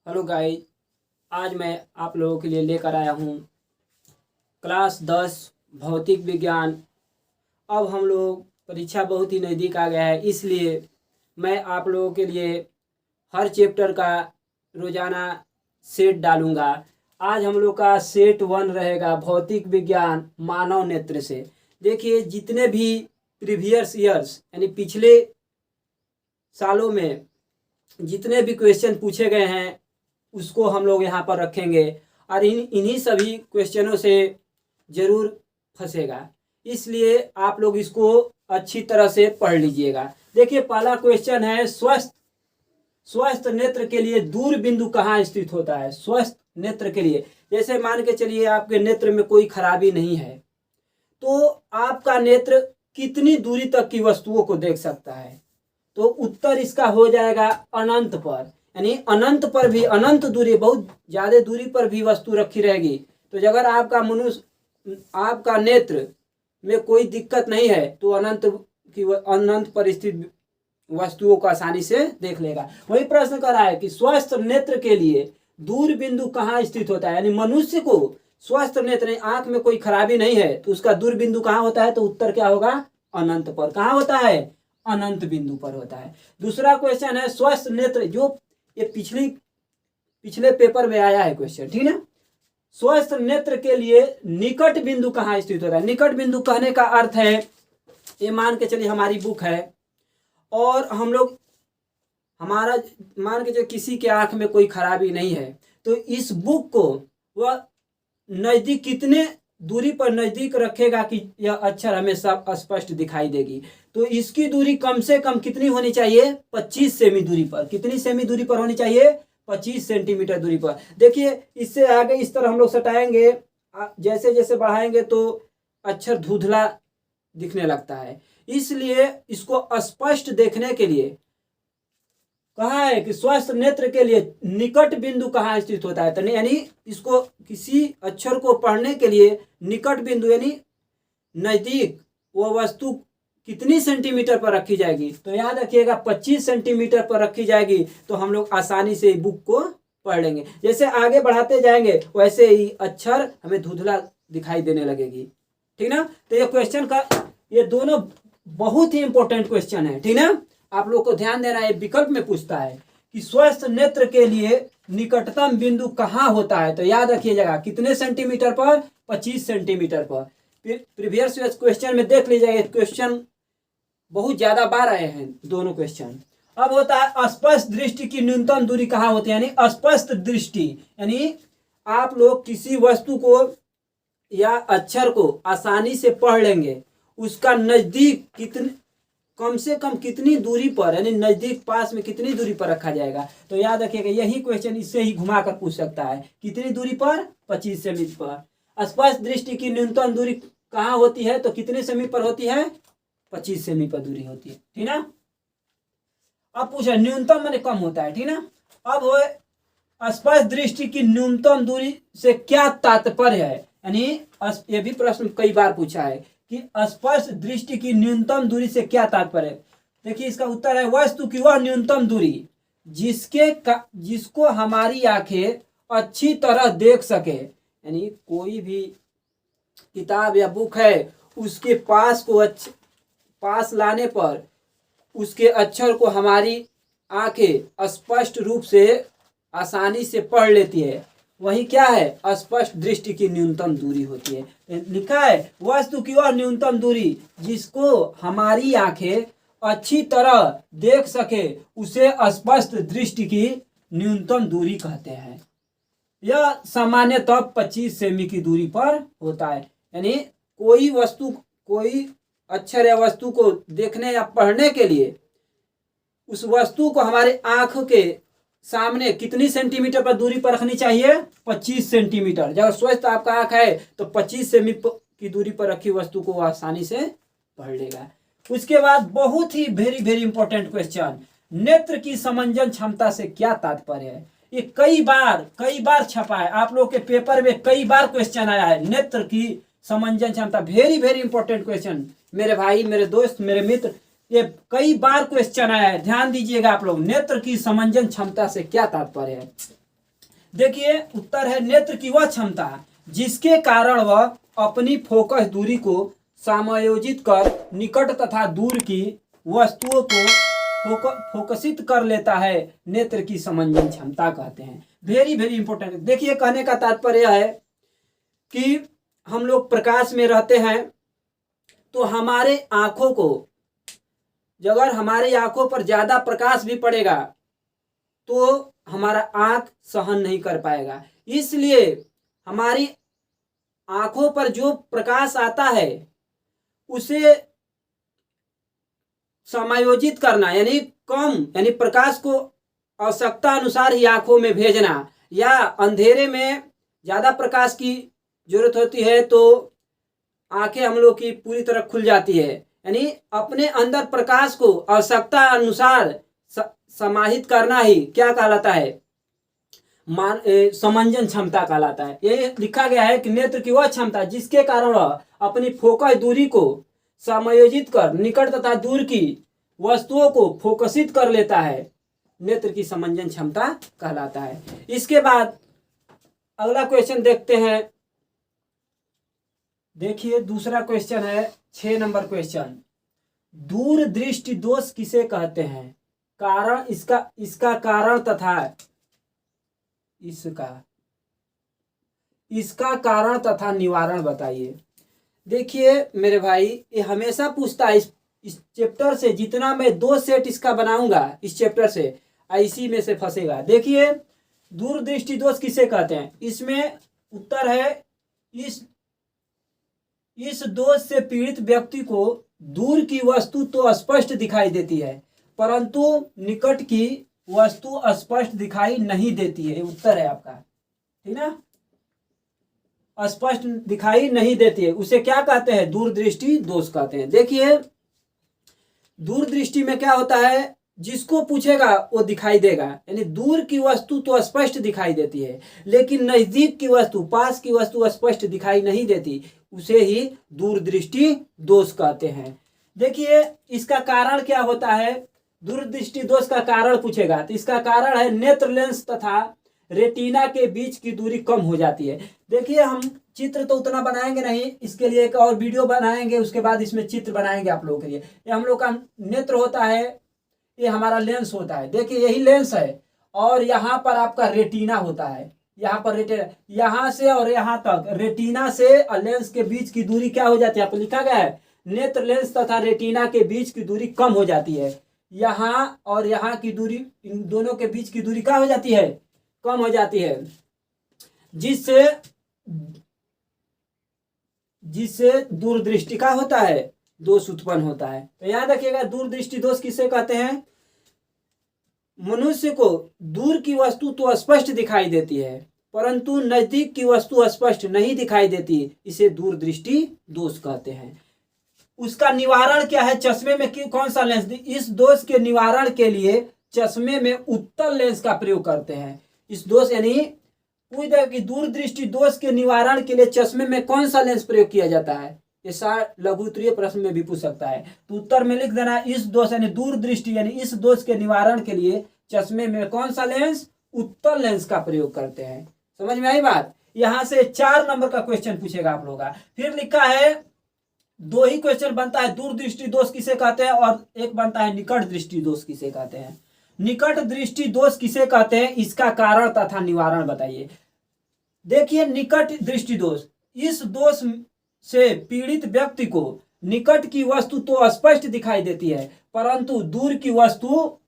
Hello guys, आज मैं आप लोगों के लिए लेकर आया हूँ क्लास 10 भौतिक विज्ञान। अब हम लोग परीक्षा बहुत ही नज़दीक आ गया है, इसलिए मैं आप लोगों के लिए हर चैप्टर का रोज़ाना सेट डालूँगा। आज हम लोग का सेट 1 रहेगा भौतिक विज्ञान मानव नेत्र से। देखिए, जितने भी प्रीवियस ईयर्स यानी पिछले सालों में जितने भी क्वेश्चन पूछे गए हैं उसको हम लोग यहाँ पर रखेंगे और इन्हीं सभी क्वेश्चनों से ज़रूर फंसेगा, इसलिए आप लोग इसको अच्छी तरह से पढ़ लीजिएगा। देखिए, पहला क्वेश्चन है स्वस्थ नेत्र के लिए दूर बिंदु कहाँ स्थित होता है। स्वस्थ नेत्र के लिए, जैसे मान के चलिए आपके नेत्र में कोई खराबी नहीं है तो आपका नेत्र कितनी दूरी तक की वस्तुओं को देख सकता है, तो उत्तर इसका हो जाएगा अनंत पर। यानी अनंत पर भी, अनंत दूरी, बहुत ज़्यादा दूरी पर भी वस्तु रखी रहेगी तो अगर आपका नेत्र में कोई दिक्कत नहीं है तो अनंत पर स्थित वस्तुओं को आसानी से देख लेगा। वही प्रश्न कर रहा है कि स्वस्थ नेत्र के लिए दूर बिंदु कहाँ स्थित होता है। यानी मनुष्य को स्वस्थ नेत्र, आंख में कोई खराबी नहीं है तो उसका दूर बिंदु कहाँ होता है, तो उत्तर क्या होगा, अनंत पर। कहाँ होता है, अनंत बिंदु पर होता है। दूसरा क्वेश्चन है स्वस्थ नेत्र, जो ये पिछले पेपर में आया है क्वेश्चन, ठीक है। स्वस्थ नेत्र के लिए निकट बिंदु कहाँ स्थित होता है। निकट बिंदु कहने का अर्थ है, ये मान के चलिए हमारी बुक है और हम लोग मान के चलिए किसी के आंख में कोई खराबी नहीं है तो इस बुक को वह नज़दीक कितने दूरी पर नज़दीक रखेगा कि यह अक्षर हमें सब स्पष्ट दिखाई देगी। तो इसकी दूरी कम से कम कितनी होनी चाहिए, 25 सेमी दूरी पर। कितनी सेमी दूरी पर होनी चाहिए, 25 सेंटीमीटर दूरी पर। देखिए, इससे आगे इस तरह हम लोग सटाएंगे, जैसे जैसे बढ़ाएंगे तो अक्षर धुंधला दिखने लगता है, इसलिए इसको स्पष्ट देखने के लिए कहा है कि स्वस्थ नेत्र के लिए निकट बिंदु कहाँ स्थित होता है। तो यानी इसको किसी अक्षर को पढ़ने के लिए निकट बिंदु यानी नज़दीक वो वस्तु कितनी सेंटीमीटर पर रखी जाएगी, तो याद रखिएगा 25 सेंटीमीटर पर रखी जाएगी तो हम लोग आसानी से बुक को पढ़ लेंगे। जैसे आगे बढ़ाते जाएंगे वैसे ही अक्षर हमें धुंधला दिखाई देने लगेगी, ठीक ना। तो ये क्वेश्चन का, ये दोनों बहुत ही इंपॉर्टेंट क्वेश्चन है, ठीक ना। आप लोग को ध्यान देना है, विकल्प में पूछता है कि स्वस्थ नेत्र के लिए निकटतम बिंदु कहाँ होता है, तो याद रखिएगा कितने सेंटीमीटर पर, 25 सेंटीमीटर पर। प्रीवियस क्वेश्चन में देख लीजिएगा, क्वेश्चन बहुत ज्यादा बार आए हैं दोनों क्वेश्चन। अब होता है स्पष्ट दृष्टि की न्यूनतम दूरी कहाँ होती है। यानी स्पष्ट दृष्टि यानी आप लोग किसी वस्तु को या अक्षर को आसानी से पढ़ लेंगे, उसका नजदीक कितने, कम से कम कितनी दूरी पर, यानी नजदीक पास में कितनी दूरी पर रखा जाएगा। तो याद रखिएगा यही क्वेश्चन इससे ही घुमा कर पूछ सकता है, कितनी दूरी पर, 25 सेमी पर। स्पष्ट दृष्टि की न्यूनतम दूरी कहाँ होती है, तो कितने सेमी पर होती है, 25 सेमी पर दूरी होती है, ठीक ना। अब पूछा न्यूनतम माने कम होता है, ठीक ना। अब हो स्पष्ट दृष्टि की न्यूनतम दूरी से क्या तात्पर्य है। यानी ये भी प्रश्न कई बार पूछा है कि स्पष्ट दृष्टि की न्यूनतम दूरी से क्या तात्पर्य है। देखिए, इसका उत्तर है वस्तु की वह न्यूनतम दूरी जिसको हमारी आंखें अच्छी तरह देख सके। यानी कोई भी किताब या बुक है उसके पास लाने पर उसके अक्षर को हमारी आंखें स्पष्ट रूप से आसानी से पढ़ लेती है, वही क्या है, स्पष्ट दृष्टि की न्यूनतम दूरी होती है। लिखा है वस्तु की वह न्यूनतम दूरी जिसको हमारी आंखें अच्छी तरह देख सके उसे स्पष्ट दृष्टि की न्यूनतम दूरी कहते हैं। यह सामान्यतः 25 सेमी की दूरी पर होता है। यानी कोई अक्षर या वस्तु को देखने या पढ़ने के लिए उस वस्तु को हमारे आंख के सामने कितनी सेंटीमीटर पर दूरी पर रखनी चाहिए, 25 सेंटीमीटर। जब स्वस्थ आपका आंख है तो 25 सेमी की दूरी पर रखी वस्तु को आसानी से पढ़ लेगा। उसके बाद बहुत ही वेरी वेरी इंपॉर्टेंट क्वेश्चन, नेत्र की समंजन क्षमता से क्या तात्पर्य है। ये कई बार छपा है, आप लोग के पेपर में कई बार क्वेश्चन आया है, नेत्र की समंजन क्षमता। वेरी वेरी इंपॉर्टेंट क्वेश्चन मेरे भाई, मेरे दोस्त, मेरे मित्र, ये कई बार क्वेश्चन आया है, ध्यान दीजिएगा आप लोग। नेत्र की समंजन क्षमता से क्या तात्पर्य है। देखिए उत्तर है नेत्र की वह क्षमता जिसके कारण वह अपनी फोकस दूरी को समायोजित कर निकट तथा दूर की वस्तुओं को फोकसित कर लेता है, नेत्र की समंजन क्षमता कहते हैं। Very very important. देखिए कहने का तात्पर्य है कि हम लोग प्रकाश में रहते हैं तो हमारे आंखों को, अगर हमारी आंखों पर ज्यादा प्रकाश भी पड़ेगा तो हमारा आंख सहन नहीं कर पाएगा, इसलिए हमारी आंखों पर जो प्रकाश आता है उसे समायोजित करना, यानी कम, यानी प्रकाश को आवश्यकता अनुसार ही आंखों में भेजना, या अंधेरे में ज्यादा प्रकाश की जरूरत होती है तो आंखें हम लोग की पूरी तरह खुल जाती है, यानी अपने अंदर प्रकाश को आवश्यकता अनुसार समाहित करना ही क्या कहलाता है, समंजन क्षमता कहलाता है। ये लिखा गया है कि नेत्र की वह क्षमता जिसके कारण वह अपनी फोकस दूरी को समायोजित कर निकट तथा दूर की वस्तुओं को फोकसित कर लेता है, नेत्र की समंजन क्षमता कहलाता है। इसके बाद अगला क्वेश्चन देखते हैं। देखिए दूसरा क्वेश्चन है 6 नंबर क्वेश्चन, दूरदृष्टि दोष किसे कहते हैं, कारण इसका कारण तथा इसका कारण तथा निवारण बताइए। देखिए मेरे भाई ये हमेशा पूछता है इस चैप्टर से, जितना मैं 2 सेट इसका बनाऊंगा इस चैप्टर से इसी में से फंसेगा। देखिए दूरदृष्टि दोष किसे कहते हैं, इसमें उत्तर है इस दोष से पीड़ित व्यक्ति को दूर की वस्तु तो स्पष्ट दिखाई देती है परंतु निकट की वस्तु स्पष्ट दिखाई नहीं देती है। उत्तर है आपका, ठीक ना, स्पष्ट दिखाई नहीं देती है, उसे क्या कहते हैं, दूरदृष्टि दोष कहते हैं। देखिए दूरदृष्टि में क्या होता है, जिसको पूछेगा वो दिखाई देगा, यानी दूर की वस्तु तो स्पष्ट दिखाई देती है लेकिन नजदीक की वस्तु, पास की वस्तु स्पष्ट दिखाई नहीं देती, उसे ही दूरदृष्टि दोष कहते हैं। देखिए इसका कारण क्या होता है, दूरदृष्टि दोष का कारण पूछेगा तो इसका कारण है नेत्र लेंस तथा रेटिना के बीच की दूरी कम हो जाती है। देखिए हम चित्र तो उतना बनाएंगे नहीं, इसके लिए एक और वीडियो बनाएंगे, उसके बाद इसमें चित्र बनाएंगे आप लोगों के लिए। ये हम लोग का नेत्र होता है, ये हमारा लेंस होता है। देखिए यही लेंस है और यहाँ पर आपका रेटिना होता है, यहाँ पर रेटिना, यहाँ से और यहाँ तक रेटिना से और लेंस के बीच की दूरी क्या हो जाती है, यहाँ पर लिखा गया है नेत्र लेंस तथा रेटिना के बीच की दूरी कम हो जाती है। यहाँ और यहाँ की दूरी, इन दोनों के बीच की दूरी क्या हो जाती है, कम हो जाती है, जिससे दूरदृष्टि का होता है दोष उत्पन्न होता है। तो याद रखिएगा दूरदृष्टि दोष किसे कहते हैं, मनुष्य को दूर की वस्तु तो स्पष्ट दिखाई देती है परंतु नजदीक की वस्तु स्पष्ट नहीं दिखाई देती, इसे दूरदृष्टि दोष कहते हैं। उसका निवारण क्या है, चश्मे में कौन सा लेंस, इस दोष के निवारण के लिए चश्मे में उत्तल लेंस का प्रयोग करते हैं। इस दोष यानी पूछ देगा कि दूरदृष्टि दोष के निवारण के लिए चश्मे में कौन सा लेंस प्रयोग किया जाता है, ऐसा लघु उत्तरीय प्रश्न में भी पूछ सकता है। तो उत्तर में लिख देना इस दोष यानी दूरदृष्टि यानी इस दोष के निवारण के लिए चश्मे में कौन सा लेंस, उत्तल लेंस का प्रयोग करते हैं। समझ में आई बात। यहां से 4 नंबर का क्वेश्चन पूछेगा आप लोग का। फिर लिखा है 2 ही क्वेश्चन बनता है, दूरदृष्टि दोष किसे कहते हैं और एक बनता है निकट दृष्टि दोष किसे कहते हैं। निकट दृष्टि दोष किसे कहते हैं, इसका कारण तथा निवारण बताइए। देखिए निकट दृष्टि दोष, इस दोष से पीड़ित व्यक्ति को निकट की वस्तु तो स्पष्ट दिखाई देती है परंतु दूर की वस्तु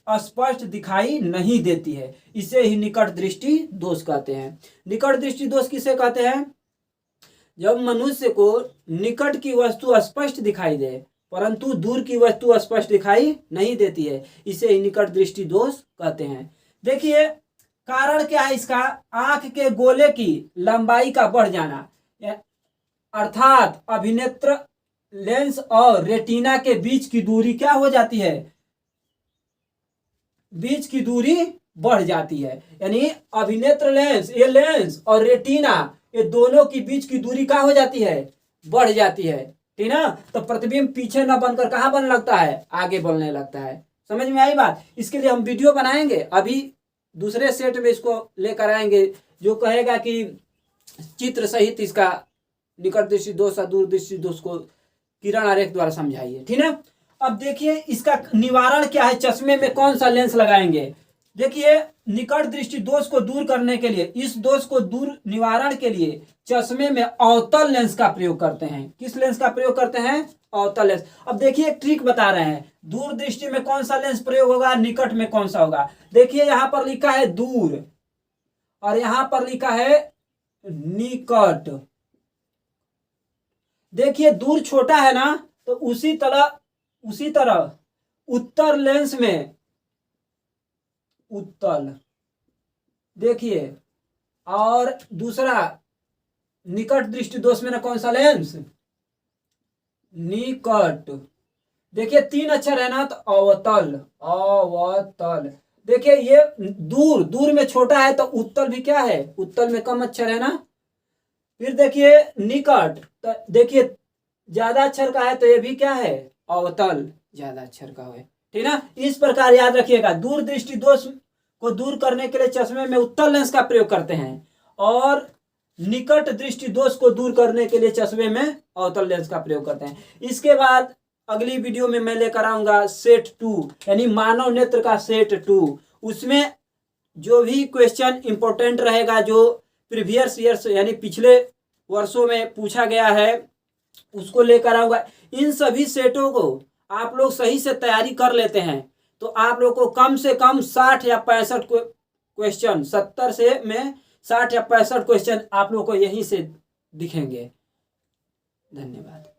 स्पष्ट दिखाई नहीं देती है, इसे ही निकट दृष्टि दोष कहते हैं। निकट दृष्टि दोष किसे कहते हैं, जब मनुष्य को निकट की वस्तु स्पष्ट दिखाई दे परंतु दूर की वस्तु स्पष्ट दिखाई नहीं देती है, इसे ही निकट दृष्टि दोष कहते हैं। देखिए कारण क्या है इसका, आंख के गोले की लंबाई का बढ़ जाना, अर्थात अभिनेत्र लेंस और रेटिना के बीच की दूरी क्या हो जाती है, बीच की दूरी बढ़ जाती है, यानी अभिनेत्र लेंस, ये लेंस और रेटिना, ये दोनों की बीच की दूरी क्या हो जाती है, बढ़ जाती है, ठीक ना। तो प्रतिबिंब पीछे न बनकर कहाँ बनने लगता है, आगे बनने लगता है। समझ में आई बात। इसके लिए हम वीडियो बनाएंगे, अभी दूसरे सेट में इसको लेकर आएंगे जो कहेगा कि चित्र सहित इसका निकट दृष्टि दोष और दूर दृष्टि दोष को किरण आरेख द्वारा समझाइए। ठीक है, अब देखिए इसका निवारण क्या है, चश्मे में कौन सा लेंस लगाएंगे। देखिए निकट दृष्टि दोष को दूर करने के लिए, इस दोष को दूर निवारण के लिए चश्मे में अवतल लेंस का प्रयोग करते हैं। किस लेंस का प्रयोग करते हैं? अवतल लेंस। अब देखिए एक ट्रिक बता रहे हैं, दूर दृष्टि में कौन सा लेंस प्रयोग होगा, निकट में कौन सा होगा। देखिए यहां पर लिखा है दूर और यहां पर लिखा है निकट। देखिए दूर छोटा है ना, तो उसी तरह उत्तर लेंस में उत्तल, देखिए, और दूसरा निकट दृष्टि दोष में ना कौन सा लेंस, निकट। देखिए 3 अक्षर है ना, तो अवतल, अवतल। देखिए ये दूर में छोटा है तो उत्तल भी क्या है, उत्तल में कम अक्षर है ना। फिर देखिए निकट, तो देखिए ज्यादा अक्षर का है तो ये भी क्या है, अवतल, ज्यादा अक्षर का है। ठीक ना, इस प्रकार याद रखिएगा। दूर दृष्टि दोष को दूर करने के लिए चश्मे में उत्तल लेंस का प्रयोग करते हैं और निकट दृष्टि दोष को दूर करने के लिए चश्मे में अवतल लेंस का प्रयोग करते हैं। इसके बाद अगली वीडियो में मैं लेकर आऊंगा सेट 2 यानी मानव नेत्र का सेट 2। उसमें जो भी क्वेश्चन इंपॉर्टेंट रहेगा, जो प्रीवियस ईयर्स यानी पिछले वर्षों में पूछा गया है, उसको लेकर आऊंगा। इन सभी सेटों को आप लोग सही से तैयारी कर लेते हैं तो आप लोग को कम से कम 60 या 65 क्वेश्चन, 70 से में 60 या 65 क्वेश्चन आप लोग को यहीं से दिखेंगे। धन्यवाद।